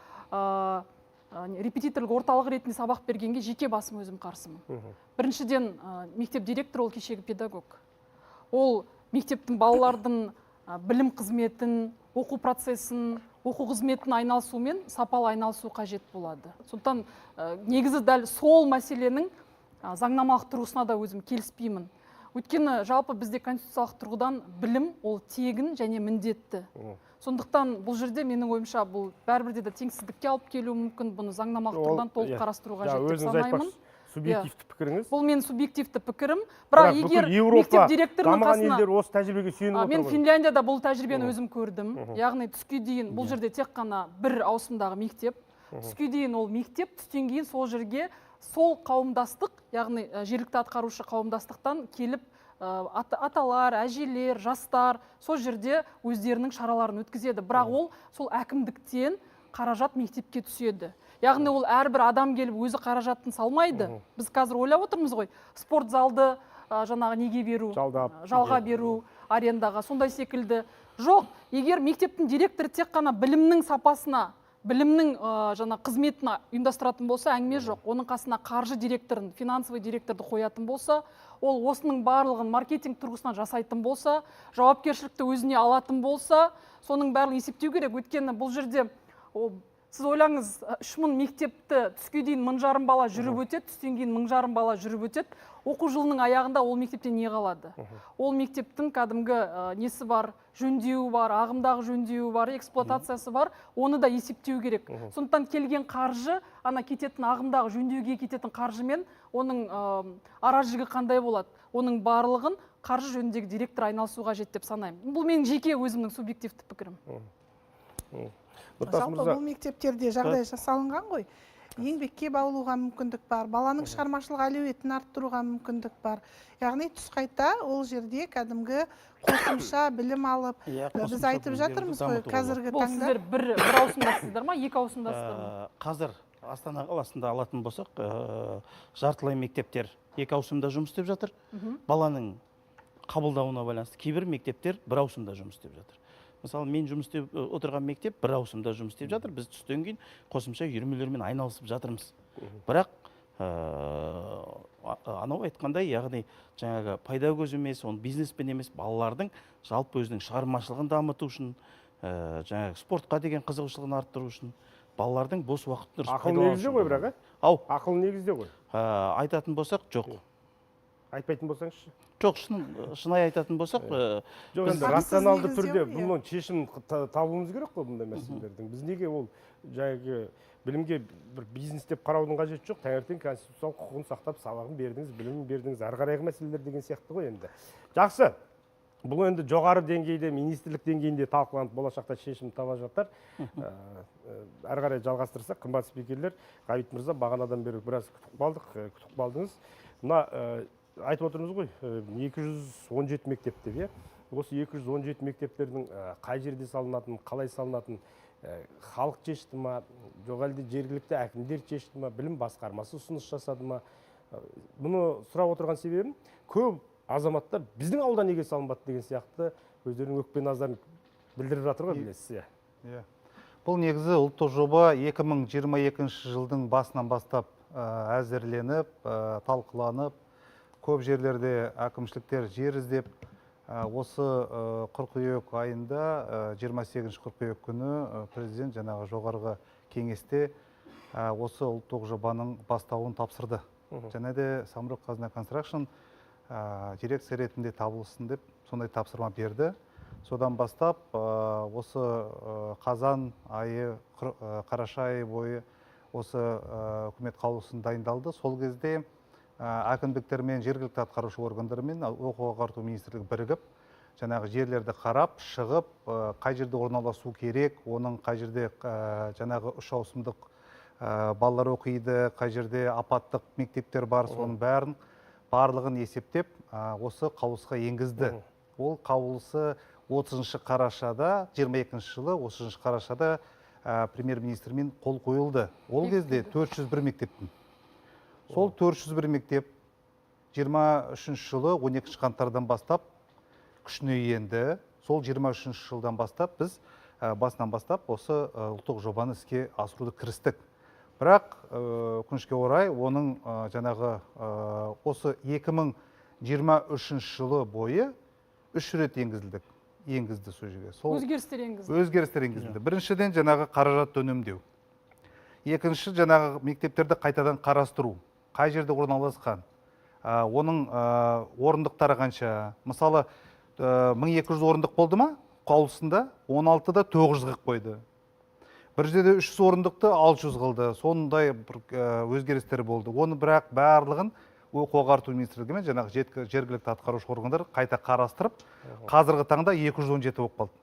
репетиторлық орталық ретінде сабақ бергенге жеке басым өзім қарсымын. Біріншіден, мектеп директоры ол кешегі педагог. Ол мектептің балалардың білім қызметін, оқу процесін, оқу қызметін айналысумен сапалы айналысу қажет болады. Сондықтан негізі дәл сол мәселенің заңнамалық тұрғысына да өзім келіспеймін. Өйткені жалпы бізде конституциялық тұрғыдан білім ол тегін және міндетті. Сондықтан бұл жерде менің ойымша бұл бәрібірде де теңсіздікке алып келуі мүмкін. Бұны заңнамалық тұрғыдан толық қарастыру қажет деп санаймын. Субъективті пікіріңіз? Бұл мен субъективті пікірім. Бірақ егер мектеп директорының қасына, осы тәжірибеге сүйеніп отыр ғой. Мен Финляндияда бұл тәжірибені өзім көрдім. Яғни түске дейін бұл жерде тек қана бір ауысымдағы мектеп. Түске дейін ол мектеп, түстен кейін сол жерге сол қауымдастық, яғни жергілікті атқарушы қауымдастықтан келіп аталар, әжелер, жастар сол жерде өздерінің шараларын өткізеді. Бірақ ол сол әкімдіктен қаражат мектепке түседі. Яғни ол әрбір адам келіп өзі қаражатын салмайды. Біз қазір ойлап отырмыз ғой, спорт залды жаңағы неге беру, жалға беру, арендаға, сондай секілді. Жоқ, егер мектептің директоры тек қана білімнің сапасына, білімнің қызметін ұйымдастыратын болса, әңгіме жоқ. Оның қасына қаржы директорын, финансовый директорды қоятын болса, ол осының барлығын маркетинг тұрғысынан жасайтын болса, жауапкершілікті өзіне алатын болса, соның барлығын есептеу керек. Өйткені бұл жерде сіз ойлаңыз, 3000 мектепті түске дейін 1000 бала жүріп өтеді, түстен кейін 1000 бала жүріп өтеді. Оқу жылының аяғында ол мектептен не қалады? Ол мектептің кәдімгі несі бар, жөндеуі бар, ағымдағы жөндеуі бар, эксплуатациясы бар, оны да есептеу керек. Сондықтан келген қаржы, ана кететін ағымдағы жөндеуге кететін қаржымен оның аражігі қандай болады? Оның барлығын қаржы жөніндегі директор айналысу қажет деп санаймын. Бұл менің жеке өзімнің субъективті пікірім. Жалпы бұл мектептерде жағдай жасалынған ғой. Еңбекке баулуға мүмкіндік бар, баланың шығармашылық әлеуетін арттыруға мүмкіндік бар. Яғни түс қайта ол жерде кәдімгі қосымша білім алып, біз айтып жатырмыз ғой қазіргі бұл таңда. Сіздер бір ауысымдасыздар ма, екі ауысымдасыздар ма? Қазір Астана қаласында алатын болсақ, жартылай мектептер 2 ауысымда жұмыс істеп жатыр. Баланың қабылдауына байланысты кейбір мектептер 1 ауысымда жұмыс істеп жатыр. Мысалы, мен жұмыс істеп отырған мектеп 1 ауысымда жұмыс істеп жатыр. Біз түстен кейін қосымша үйірмелермен айналысып жатырмыз. Бірақ анау айтқандай, яғни жаңағы пайда көзі емес, оны бизнеспен емес, балалардың жалпы өзінің шығармашылығын дамыту үшін, жаңағы спортқа деген қызығушылығын арттыру үшін, балалардың бос уақытын ақыл негізде ғой, бірақ ақыл негізде ғой. Айтатын болсақ, жоқ. Айтпайтын болсаңызшы? Жоқ, шынайы айтатын болсақ, жоқ, енді рационалды түрде бұның шешімін табуымыз керек қой бұндай мәселелердің. Біз неге ол жаңағы білімге бір бизнес деп қараудың қажеті жоқ. Таңертең конституциялық құқығын сақтап, сабағын бердіңіз, білімін бердіңіз, ары қарайғы мәселелер деген сияқты ғой енді. Жақсы. Бұл енді жоғары деңгейде, министрлік деңгейінде талқыланып, болашақта шешім таба жатар. Ары қарай жалғастырсақ, қымбат спикерлер, Ғабит мырза, бағанадан бері біраз күтіп қалдыңыз. Мына айтып отырмыз ғой, 217 мектеп деп, Осы 217 мектептердің қай жерде салынатын, қалай салынатын, халық шешті ма, жоқ әлде жергілікті әкімдер шешті ма, білім басқармасы ұсыныс жасады ма? Бұны сұрап отырған себебім, көп азаматтар біздің ауылда неге салынбады деген сияқты өздерінің өкпе назарын білдіріп жатыр ғой, білесіз. Бұл негізі ұлттық жоба 2022 жылдың басынан бастап әзірленіп, талқыланып, көп жерлерде әкімшіліктер жер іздеп, осы қыркүйек айында 28 қыркүйек күні президент жаңағы жоғарғы кеңесте осы ұлттық жобаның бастауын тапсырды. Және де Самұрық Қазына Констракшн дирекция ретінде табылсын деп сондай тапсырма берді. Содан бастап осы қазан айы, қараша айы бойы осы үкімет қаулысын дайындалды. Сол кезде әкімдіктер мен жергілікті атқарушы органдармен оқу ағарту министрлігі бірігіп, жаңағы жерлерді қарап, шығып, қай жерде орналасу керек, оның қай жерде жаңағы 3 ауысымдық балалар оқиды, қай жерде апаттық мектептер бар, соның барлығын есептеп, осы қаулысқа енгізді. Ол қаулысы 30 қарашада, 22 жылы 30 қарашада премьер-министрмен қол қойылды. Ол кезде 401 мектептің. Сол 401 мектеп 23 жылы 12 қаңтардан бастап күшіне енді. Сол 23 жылдан бастап біз басынан бастап осы ұлттық жобаны іске асыруды кірістік. Бірақ өкінішке орай оның жаңағы осы 2023 жылы бойы 3 рет енгізді сол жерге. Өзгерістер енгізілді. Біріншіден жаңағы қаражат үнемдеу. Екінші жаңағы мектептерді қайтадан қарастыру. Қай жерде орналасқан, оның орындықтары қанша. Мысалы 1200 орындық болды ма? Қаулысында 16-да 900 қойды. Бір жерде 300 орындықты 600 қылды. Сондай өзгерістер болды. Оны бірақ барлығын оқу ағарту министрлігі мен жаңағы жергілікті атқарушы органдар қайта қарастырып, қазіргі таңда 217 болып қалды.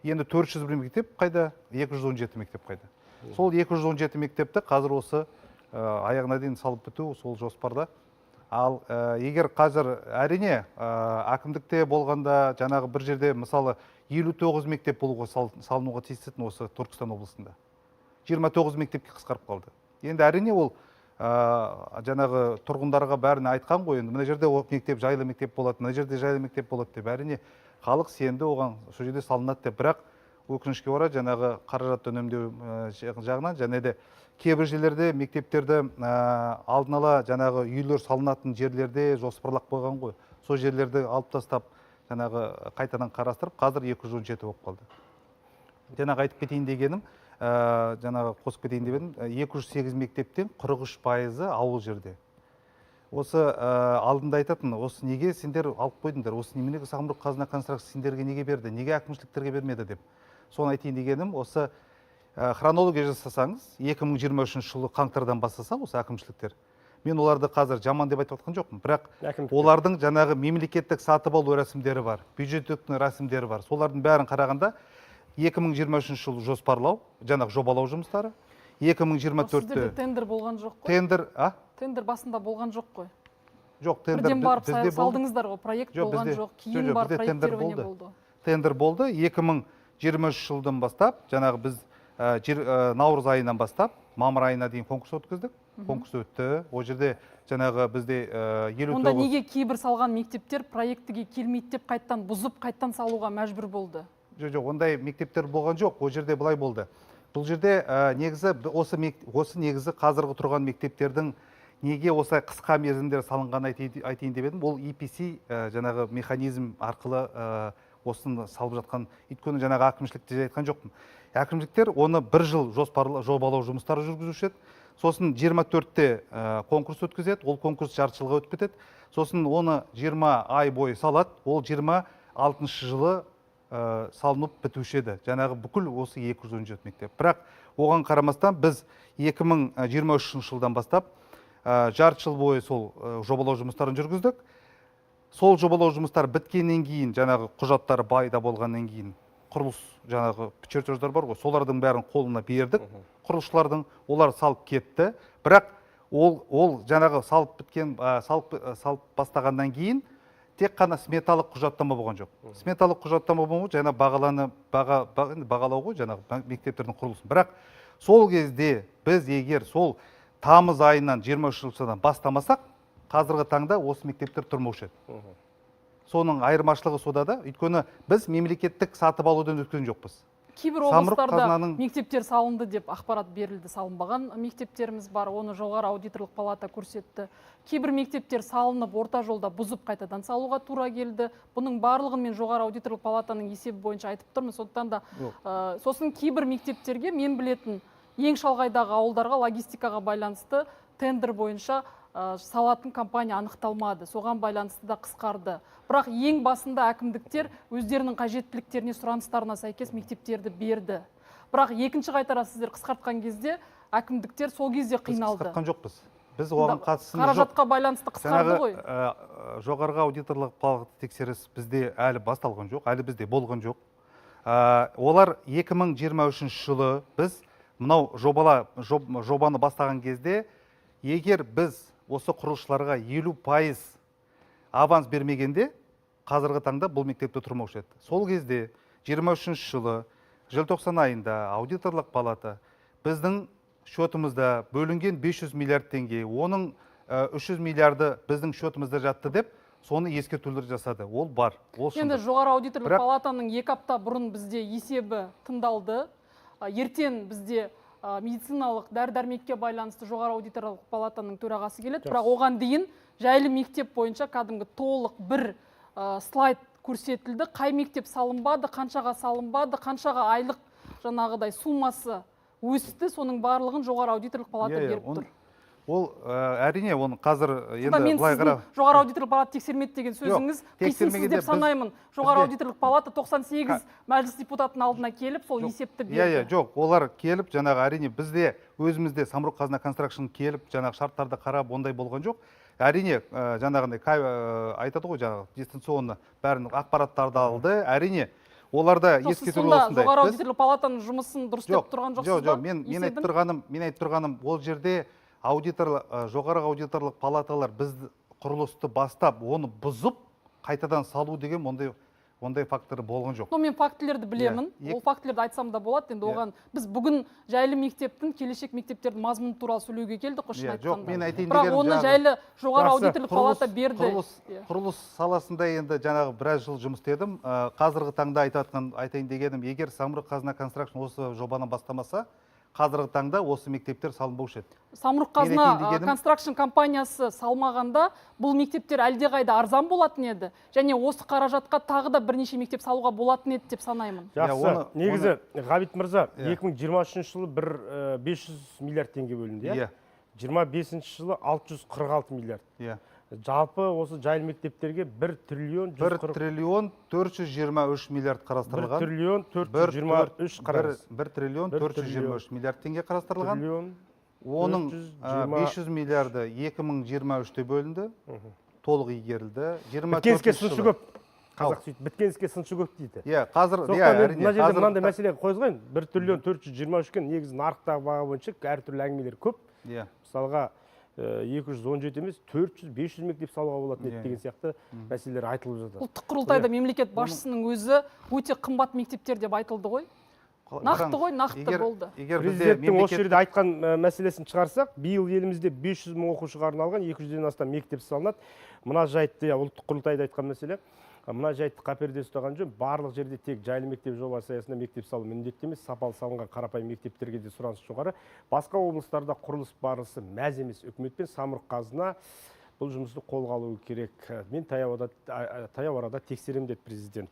Енді 401 мектеп қайда, 217 мектеп қайда. Сол 217 мектепті қазір осы аяғына дейін салып біту сол жоспарда. Ал егер қазір әрине әкімдікте болғанда жаңағы бір жерде мысалы 59 мектеп болуға салынуға тиістетін осы Түркістан облысында. 29 мектепке қысқарып қалды. Енді әрине ол жаңағы тұрғындарға бәріне айтқан ғой, енді мына жерде мектеп жайлы мектеп болады, мына жерде жайлы мектеп болады деп, әрине халық сенді оған, сол жерде салынады деп. Бірақ өкінішке орай жаңағы қаражат үнемдеу жағынан және де кейбір жерлерде мектептерді алдын ала жаңағы үйлер салынатын жерлерде жоспарлап қойған ғой. Сол жерлерді алып тастап, жаңағы қайтадан қарастырып, қазір 217 болып қалды. Жаңағы айтып кетейін дегенім, жаңағы қосып кетейін дегенім, 208 мектептен 43% ауыл жерде. Осы алдында айтатын, осы неге сендер алып қойдыңдар, осы неменеге Самұрық Қазына Констракшн сендерге неге берді, неге әкімшіліктерге бермеді деп. Соны айтайын дегенім, осы хронология жасасаңыз, 2023 жылы қаңтардан бастаса осы әкімшіліктер, мен оларды қазір жаман деп айтып жатқан жоқпын, бірақ олардың жаңағы мемлекеттік сатып алу рәсімдері бар, бюджеттік рәсімдері бар. Солардың бәрін қарағанда 2023 жылы жоспарлау, жаңағы жобалау жұмыстары, 2024-те... Сіздерде тендер болған жоқ қой? Тендер басында болған жоқ қой? Жоқ, тендер бірден барып салдыңыздар ғой, проект болған жоқ, кейін бар проектирование болды. Тендер болды, 2023 жылдан бастап, жаңағы біз наурыз айынан бастап, мамыр айына дейін конкурс өткіздік. Конкурс өтті, о жерде жаңағы бізде 59... Онда неге кейбір салған мектептер проектіге келмейді деп қайттан бұзып, қайттан салуға мәжбүр болды? Жоқ, ондай мектептер болған жоқ, о жерде былай болды. Бұл жерде негізі, осы негізі қазіргі тұрған мектептердің неге осы қысқа мерзімдер салынған айтайын деп едім, ол EPC жаңағы механизм арқылы осыны салып жатқан, өйткені жаңағы әкімшілікте айтқан жоқпын. Әкімшіліктер оны бір жыл жобалау жұмыстары жүргізуші еді. Сосын 24-те конкурс өткізеді, ол конкурс жарты жылға өтіп кетеді. Сосын оны 20 ай бойы салады, ол 26 жылы салынып бітуші еді. Жаңағы бүкіл осы 217 мектеп. Бірақ оған қарамастан біз 2023 жылдан бастап жарты жыл бойы сол жобалау жұмыстарын жүргіздік. Сол жобалау жұмыстары біткеннен кейін, жаңағы құжаттары байда болғаннан кейін, құрылыс жаңағы чертеждар бар ғой, солардың бәрін қолына бердік, құрылысшылардың, олар салып кетті. Бірақ ол жаңағы салып бастағаннан кейін тек қана сметалық құжаттама болған жоқ. Сметалық құжаттама болған жаңа бағалау ғой жаңағы мектептердің құрылысын. Бірақ сол кезде біз егер сол тамыз айынан 23 жылдан бастамасақ, қазіргі таңда осы мектептер тұрмаушы еді. Соның айырмашылығы сода да, өйткені біз мемлекеттік сатып алудан өткен жоқпыз. Кейбір облыстарда мектептер салынды деп ақпарат берілді, салынбаған мектептеріміз бар, оны жоғары аудиторлық палата көрсетті. Кейбір мектептер салынып, орта жолда бұзып қайтадан салуға тура келді. Бұның барлығын мен жоғары аудиторлық палатаның есебі бойынша айтып тұрмын. Сондықтан да сосын кейбір мектептерге мен білетін ең шалғайдағы ауылдарға логистикаға байланысты тендер бойынша салатын компания анықталмады. Соған байланысты да қысқарды. Бірақ ең басында әкімдіктер өздерінің қажеттіліктеріне, сұраныстарына сәйкес мектептерді берді. Бірақ екінші қайтара сіздер қысқартқан кезде әкімдіктер сол кезде қиналды. Біз қысқартқан жоқпыз. Біз оған қатысымыз жоқ. Қаражатқа байланысты қысқарды ғой. Жоғарғы аудиторлық палата тексеріс бізде әлі басталған жоқ, әлі бізде болған жоқ. Олар 2023 жылы біз мынау жобаны бастаған кезде, егер біз осы құрылысшыларға 50% аванс бермегенде, қазіргі таңда бұл мектепте тұрмаушы еді. Сол кезде 23 жылы желтоқсан айында аудиторлық палата біздің шотымызда бөлінген 500 миллиард теңге, оның 300 миллиарды біздің шотымызда жатты деп, соны ескертулер жасады. Ол бар. Енді жоғары аудиторлық палатаның 2 апта бұрын бізде есебі тыңдалды. Ертең бізде медициналық дәрі-дәрмекке байланысты жоғары аудиторлық палатаның төрағасы келеді. Бірақ оған дейін жайлы мектеп бойынша кәдімгі толық бір слайд көрсетілді. Қай мектеп салынбады, қаншаға салынбады, қаншаға айлық жаңағыдай суммасы өсті, соның барлығын жоғары аудиторлық палата беріп тұр. Ол әрине, оны қазір енді былай қарап. Жоғары аудиторлық палата тексермеді деген сөзіңіз қисынсыз деп санаймын. Жоғары аудиторлық палата 98 мәжіліс депутатының алдына келіп, сол есепті берді. Жоқ, олар келіп, жаңағы әрине бізде өзімізде Самұрық Қазына Констракшн келіп, жаңағы шарттарды қарап, ондай болған жоқ. Әрине, жаңағындай айтады ғой, жаңағы дистанционно бәрін ақпараттарды алды. Әрине, оларда ескертулер осындай. Жоғары аудиторлық палатаның жұмысын дұрыс деп тұрған жоқсыз ба? Жоқ, мен айтып тұрғаным, ол жерде жоғары аудиторлық палаталар біз құрылысты бастап, оны бұзып, қайтадан салу деген ондай фактор болған жоқ. Мен фактілерді білемін. Ол фактілерді айтсам да болады. Енді оған біз бүгін жайлы мектептің, келешек мектептердің мазмұны туралы сөйлеуге келдік, шын айтқанда. Бірақ оны жайлы жоғары аудиторлық палата берді. Құрылыс саласында енді жаңағы біраз жыл жұмыс істедім. Қазіргі таңда айтайын дегенім, егер Самұрық Қазына Констракшн осы жобаны бастамаса, қазіргі таңда осы мектептер салынбаушы еді. Самұрық Қазына Констракшн компаниясы салмағанда бұл мектептер әлдеқайда арзан болатын еді. Және осы қаражатқа тағы да бірнеше мектеп салуға болатын еді деп санаймын. Жақсы. Негізі, Ғабит мырза, 2023 жылы 500 миллиард теңге бөлінді. 25 жылы 646 миллиард. Жалпы осы жайлы мектептерге 1 триллион 423 миллиард қарастырылған. 1 триллион 423 миллиард теңге қарастырылған. Оның 500 миллиарды 2023-те бөлінді, толық игерілді. Біткен іске сыншы көп. Қазақ сөйтіп, біткен іске сыншы көп дейді. Қазір, мына жерде мынандай мәселе қойылған, 1 триллион 423-ке негізі нарықтағы баға бойынша әртүрлі әңгімелер көп. Мысалға 217 емес, 400-500 мектеп салуға болатын еді деген сияқты мәселелер айтылып жатыр. Ұлттық құрылтайда мемлекет басшысының өзі өте қымбат мектептер деп айтылды ғой. Нақты ғой, нақты болды. Президенттің осы жерде айтқан мәселесін шығарсақ, биыл елімізде 500 мың оқушыға арналған 200-ден астам мектеп салынады. Мына жайтты, ұлттық құрылтайда айтқан мәселе, мына жайтты қаперде ұстаған жөн, барлық жерде тек жайлы мектеп жобасы аясында мектеп салу міндетті емес, сапалы салынған қарапайым мектептерге де сұраныс жоғары. Басқа облыстарда құрылыс барысы мәз емес, үкімет пен Самұрық Қазына бұл жұмысты қолға алуы керек. Мен таяу арада тексерем деді президент.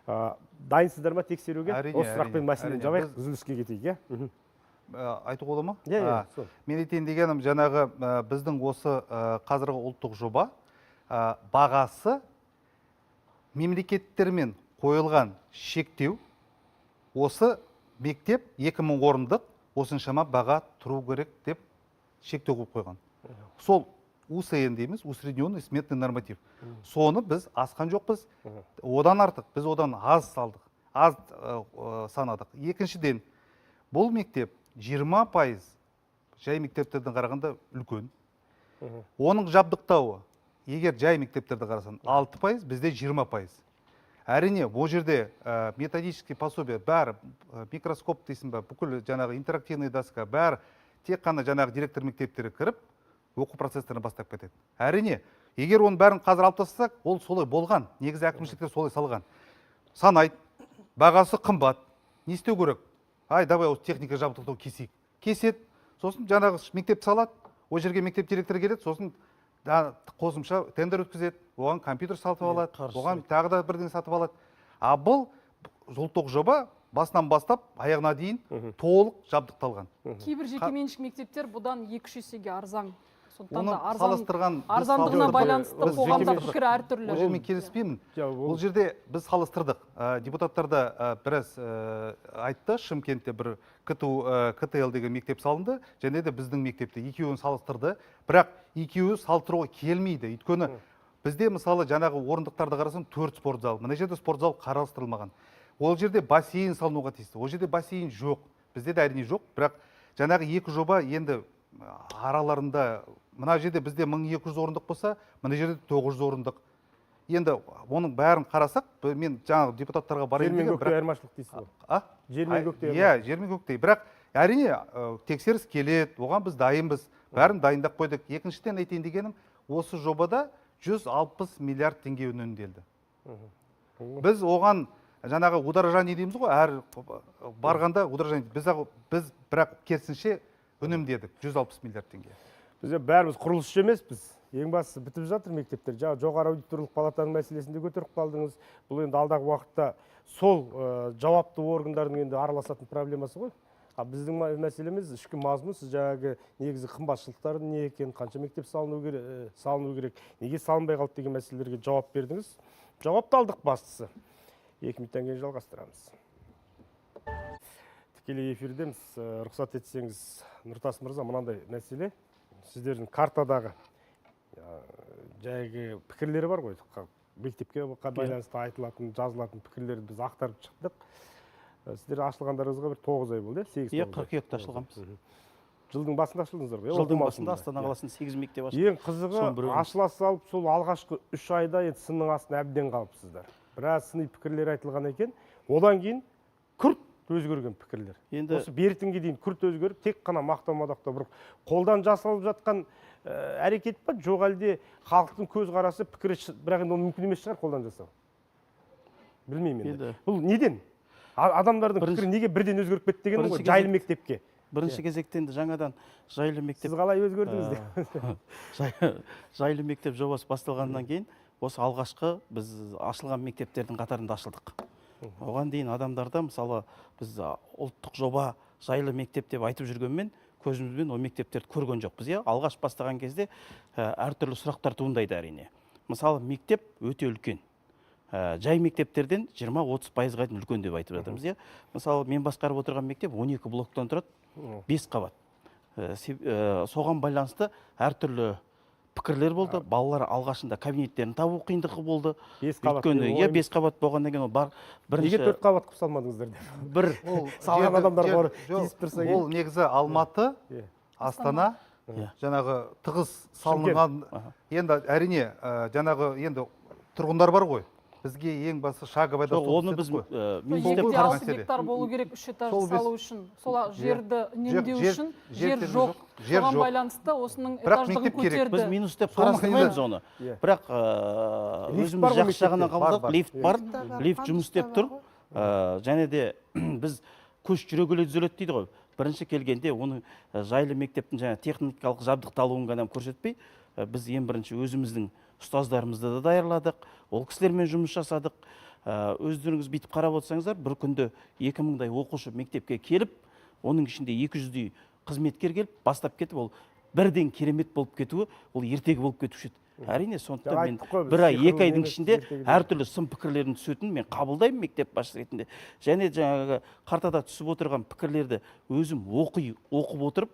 Дайынсыздар ма тексеруге? Осы сұрақпен мәселені жабайық, үзіліске кетейік. Айтуға бола ма? Мен айтайын дегенім, жаңағы біздің осы қазіргі ұлттық жоба бағасы мемлекеттермен қойылған шектеу, осы мектеп 2000 орындық осыншама баға тұру керек деп шектеу қойып қойған. Сол УСН дейміз, усредненный сметный норматив. Соны біз асқан жоқпыз, одан артық, біз одан аз салдық, аз санадық. Екіншіден, бұл мектеп 20% жай мектептердің қарағанда үлкен. Оның жабдықтауы егер жай мектептерді қарасаң 6%, бізде 20%. Әрине, бұл жерде методический пособие бәрі, микроскоп дейсің бе, бүкіл жаңағы интерактивный доска бәрі тек қана жаңағы директор мектептері кіріп, оқу процесстерін бастап кетеді. Әрине, егер оның бәрін қазір алып тастасақ, ол солай болған. Негізі әкімшіліктер солай салған. Санайды, бағасы қымбат. Не істеу керек? Ай, давай осы техника жабдықтау кесейік. Кеседі, сосын жаңағы мектеп салады, ол жерге мектеп директоры келеді, сосын қосымша тендер өткізеді, оған компьютер сатып алады, оған тағы да бірден сатып алады. А бұл ұлттық жоба басынан бастап аяғына дейін толық жабдықталған. Кейбір жекеменшік мектептер бұдан 2-3 есеге арзан. Сондықтан Оны да салыстырған арзандығына байланысты біз қоғамда жекеменшік- пікір әртүрлі. Ол жермен келіспеймін. Бұл жерде біз салыстырдық. Депутаттарда біраз айтты, Шымкентте бір КТЛ деген мектеп салынды, және де біздің мектепте екеуін салыстырды. Бірақ екеуі салыстыруға келмейді. Өйткені бізде мысалы жаңағы орындықтарды қарасаң 4 спорт зал. Мына жерде спорт зал қарастырылмаған. Ол жерде бассейн салынуға тиісті. Ол жерде бассейн жоқ. Бізде де әрине жоқ. Бірақ жаңағы екі жоба енді араларында, мына жерде бізде 1200 орындық болса, мына жерде 900 орындық. Енді оның бәрін қарасақ, мен жаңағы депутаттарға барайын Жер мен көктей айырмашылық дейсіз ғой. Жер мен көктей. Иә, жер мен көктей. Бірақ әрине тексеріс келеді, оған біз дайынбыз. Бәрін дайындап қойдық. Екіншіден айтайын дегенім, осы жобада 160 миллиард теңге үнемделді. Біз оған жаңағы удорожание дейміз ғой, әр барғанда удорожание. Біз бірақ керісінше үнемдедік 160 миллиард теңге. Біз бәріміз құрылысшы емеспіз. Ең бастысы бітіп жатыр мектептер. Жоғары аудиторлық палатаның мәселесінде көтеріп қалдыңыз. Бұл енді алдағы уақытта сол жауапты органдардың енді араласатын проблемасы ғой. Біздің мәселеміз ішкі мазмұн, сіз жаңағы негізі қымбатшылықтар не екен, қанша мектеп салыну керек, неге салынбай қалды деген мәселелерге жауап бердіңіз. Жауапты алдық бастысы. 2 минуттан кейін жалғастырамыз. Тікелей эфирдеміз. Рұқсат етсеңіз, Нұртас мырза, мынандай мәселе. Сіздердің картадағы жайғы пікірлері бар ғой. Мектепке байланысты айтылатын, жазылатын пікірлерді біз ақтарып шықтық. Сіздер ашылғандарыңызға бір 9 ай болды, 8 қыркүйекте ашылған. Жылдың басында ашылдыңыздар ғой? Жылдың басында Астана қаласында 8 мектеп ашылды. Ең қызығы, ашыла салып, сол алғашқы 3 айда сынның астына әбден қалыпсыздар. Біраз сыни пікірлер айтылған екен. Одан кейін күрт өзгерген пікірлер. Осы бертінге дейін күрт өзгеріп, тек қана мақтау-мадақтау бір қолдан жасалып жатқан әрекет па, жоқ әлде халықтың көз қарасы пікірі, бірақ енді ол мүмкін емес шығар қолдан жасау. Білмеймін енді. Бұл неден? Адамдардың пікірі неге бірден өзгеріп кетті деген ғой, жайлы мектепке. Бірінші кезекте енді жаңадан жайлы мектеп. Сіз қалай өзгердіңіз де? Жайлы мектеп жобасы басталғаннан кейін, осы алғашқы біз ашылған мектептердің қатарында ашылдық. Оған дейін адамдарда, мысалы, біз ұлттық жоба жайлы мектеп деп айтып жүргенмен, көзімізбен ол мектептерді көрген жоқпыз. Алғаш бастаған кезде әртүрлі сұрақтар туындайды әрине. Мысалы, мектеп өте үлкен. Жай мектептерден 20-30%-ға дейін үлкен деп айтып жатырмыз. Мысалы, мен басқарып отырған мектеп 12 блоктан тұрады, 5 қабат. Соған байланысты әртүрлі пікірлер болды. Балалар алғашында кабинеттерін табу қиындығы болды. 5 қабат. Өйткені 5 қабат болғаннан кейін ол бар. Неге 4 қабат қып салмадыңыздар деп? Бір салған адамдар тиісіп тұрса ол негізі Алматы, Астана, жаңағы тығыз салынған. Енді әрине жаңағы енді тұрғындар бар ғой. Бізге ең басы шаговый да оны біз министрлік 6 гектар болу керек 3 этаж салу үшін, сол жерді үнемдеу үшін жер жоқ. Соған байланысты осының этаждығын көтерді. Біз минус деп қарастырмаймыз оны. Бірақ өзіміз жақсы жағынан қабылдадық, лифт бар, лифт жұмыс істеп тұр. Және де біз көш жүре келе түзеледі дейді ғой. Бірінші келгенде оның жайлы мектептің жаңа техникалық жабдықталуын ғана көрсетпей, біз ең бірінші өзіміздің ұстаздарымызды да дайырладық, ол кісілермен жұмыс жасадық. Өздеріңіз бүйтіп қарап отырсаңыздар, бір күнде 2000-дай оқушы мектепке келіп, оның ішінде 200-дей қызметкер келіп, бастап кетіп, ол бірден керемет болып кетуі, ол ертегі болып кетуші еді. Әрине, сондықтан мен бір ай, 2 айдың ішінде әртүрлі сын пікірлердің түсетін мен қабылдаймын мектеп басшысы ретінде. Және жаңағы картада түсіп отырған пікірлерді өзім оқып отырып,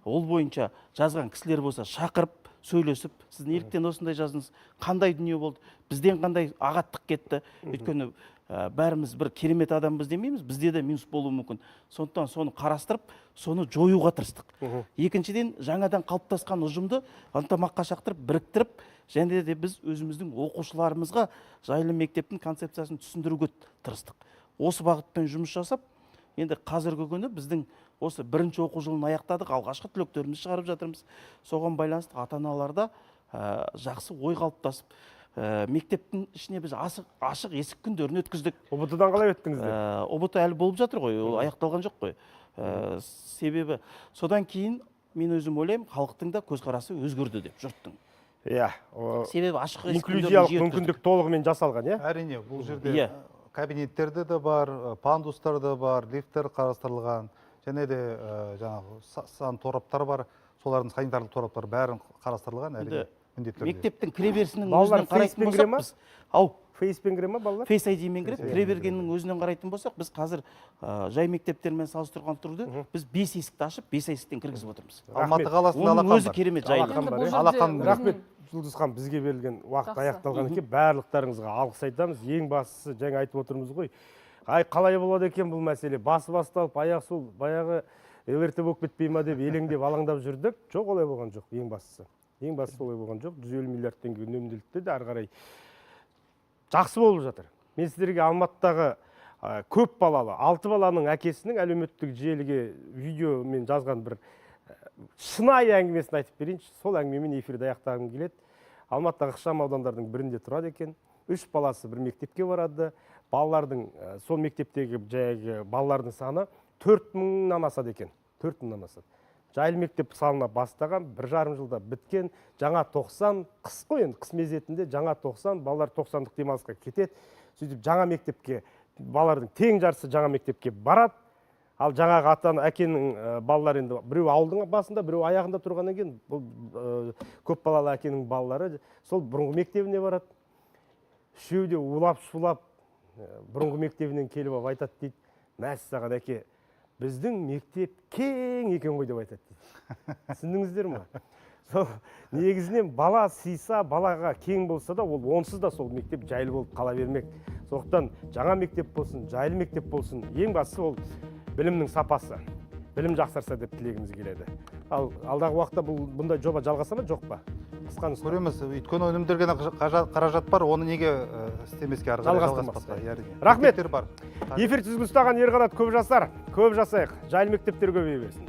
ол бойынша жазған кісілер болса шақырып, сөйлесіп, сіз неліктен осындай жаздыңыз, қандай дүние болды, бізден қандай ағаттық кетті. Өйткені бәріміз бір керемет адамбыз демейміз, бізде де минус болуы мүмкін. Сондықтан соны қарастырып, соны жоюға тырыстық. Екіншіден, жаңадан қалыптасқан ұжымды ынтымаққа шақырып, біріктіріп, және де біз өзіміздің оқушыларымызға жайлы мектептің концепциясын түсіндіруге тырыстық. Осы бағытпен жұмыс жасап, енді қазіргі күні біздің осы бірінші оқу жылын аяқтадық, алғашқы түлектерімізді шығарып жатырмыз. Соған байланысты ата-аналарда жақсы ой қалыптасып, мектептің ішіне біз ашық есік күндерін өткіздік. ұбт-дан қалай өттіңіздер? ұбт әлі болып жатыр ғой, ол аяқталған жоқ қой. Себебі содан кейін мен өзім ойлаймын, халықтың да көзқарасы өзгерді деп, жұрттың. Иә. Себебі ашық есік Инклюзиялық мүмкіндік толығымен жасалған, иә? Әрине, бұл жерде кабинеттерде де бар, пандустар да бар, лифттер қарастырылған, және де жаңағы сан тораптар бар, солардың санитарлық тораптар бәрін қарастырылған, әрине. Мектептің кіреберісінің өзінен қарайтын болсақ біз, Фейспен кіре ма балалар? Фейс ID-мен кіреді, кіребергеннің өзінен қарайтын болсақ, біз қазір жай мектептермен салыстырған тұрды, біз 5 есікті ашып, 5 есіктен кіргізіп отырмыз. Алматы қаласында оның өзі керемет жайлы. Рахмет, Жұлдыз ханым, бізге берілген уақыт аяқталған екен. Барлықтарыңызға алғыс айтамыз. Ең бастысы, жаңа айтып отырмыз ғой. Қалай болады екен бұл мәселе? Басы басталып, аяқ сол баяғы ЛРТ болып кетпей ма деп елеңдеп, алаңдап жүрдік. Жоқ, олай болған жоқ, ең бастысы. Ең бастысы олай болған жоқ. 150 миллиард теңге үнемделді де ары қарай жақсы болып жатыр. Мен сіздерге Алматыдағы көп балалы, 6 баланың әкесінің әлеуметтік желіге видеомен жазған бір шынайы әңгімесін айтып берейінші. Сол әңгімемен эфирді аяқтағым келеді. Алматыдағы ықшам аудандардың бірінде тұрады екен. 3 баласы бір мектепке барады. Балалардың, сол мектептегі балалардың саны 4000-нан асады екен. 4000-нан асады. Жайлы мектеп салына бастаған, 1,5 жылда біткен, жаңа 90, қыс қой енді, қыс мезетінде жаңа 90, балалар 90-дық демалысқа кетеді. Сөйтіп жаңа мектепке, балалардың тең жарысы жаңа мектепке барады. Ал жаңағы атаны әкенің балалары енді біреу ауылдың басында, біреу аяғында тұрғаннан кейін, бұл көп балалы әкенің балалары сол бұрынғы мектебіне барады. Үшеуі де улап-шулап бұрынғы мектебінен келіп айтады дейді, мәссаған әке, біздің мектеп кең екен ғой деп айтады дейді. Түсіндіңіздер ме? Сол негізінен бала сыйса, балаға кең болса да, ол онсыз да сол мектеп жайлы болып қала бермек. Сондықтан жаңа мектеп болсын, жайлы мектеп болсын, ең бастысы ол білімнің сапасы. Білім жақсарса деп тілегіміз келеді. Ал алдағы уақытта бұндай жоба жалғаса ма, жоқ па? Қысқанысы. Көреміз, өйткені өнімдерге қаражат бар, оны неге істемеске ары қарай жалғастырмасқа? Рахмет. Эфир тізгін ұстаған Ерқанат көп жасар, көп жасайық. Жайлы мектептер көбейе берсін.